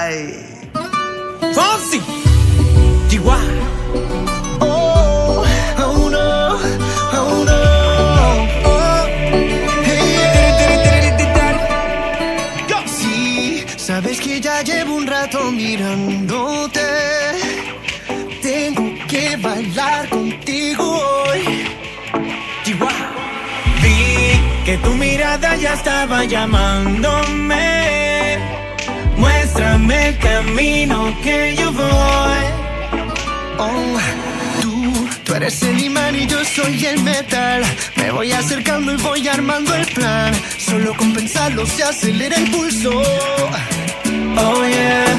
Ay. Fonsi. Chihuahua. Oh, oh no, oh no. Oh, hey. Sí, sabes que ya llevo un rato mirándote. Tengo que bailar contigo hoy. Chihuahua. Vi que tu mirada ya estaba llamándome. Muéstrame el camino que yo voy. Oh, tú eres el imán y yo soy el metal. Me voy acercando y voy armando el plan. Solo con pensarlo se acelera el pulso. Oh yeah,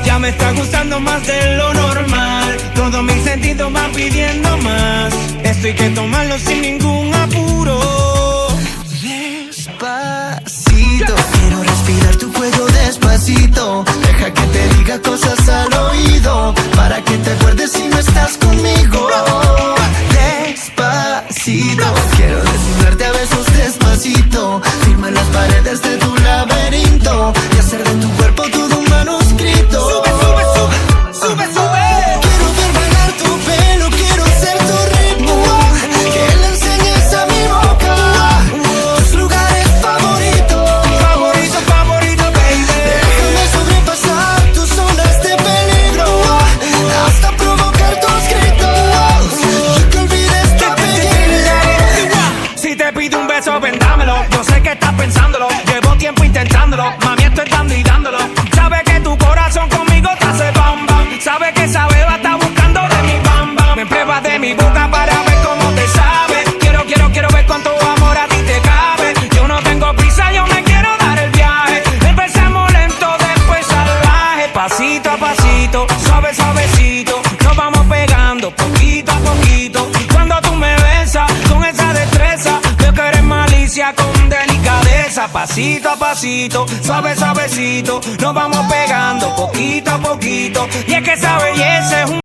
ya me está gustando más de lo normal. Todos mis sentidos van pidiendo más. Esto hay que tomarlo sin ningún apuro. Despacito, quiero respirar tu cuello despacito. Deja que te diga cosas al oído, para que te acuerdes si no estás conmigo. Despacito, quiero desnudarte a besos despacito. Firma las paredes de tu laberinto y hacer de tu cuerpo todo un manuscrito. Sube, sube, sube, sube, sube. Quiero ver bailar tu pelo, quiero ser tu ritmo. Que le enseñes a mi boca tus lugares favoritos. Favorito, favorito, baby. Déjame sobrepasar tus zonas de peligro, hasta provocar tus gritos y que olvides tu apellido. Si te pido un beso, ven, dámelo. Yo sé que estás pensándolo, llevo tiempo intentándolo. Mami, estoy dando y dándolo. Sabe que tu corazón conmigo te hace bam bam. Sabe que esa beba está buscando de mi bam bam. Me pruebas de mi boca para ver cómo te sabe. Quiero ver cuánto amor a ti te cabe. Yo no tengo prisa, yo me quiero dar el viaje. Empezamos lento, después salvaje. Pasito a pasito, suave, suavecito. Nos vamos pegando poquito a poquito. Cuando tú me besas con esa destreza, veo que eres malicia con delicadeza. Pasito a pasito, suave, suavecito. Nos vamos pegando poquito a poquito. Y es que esa belleza es un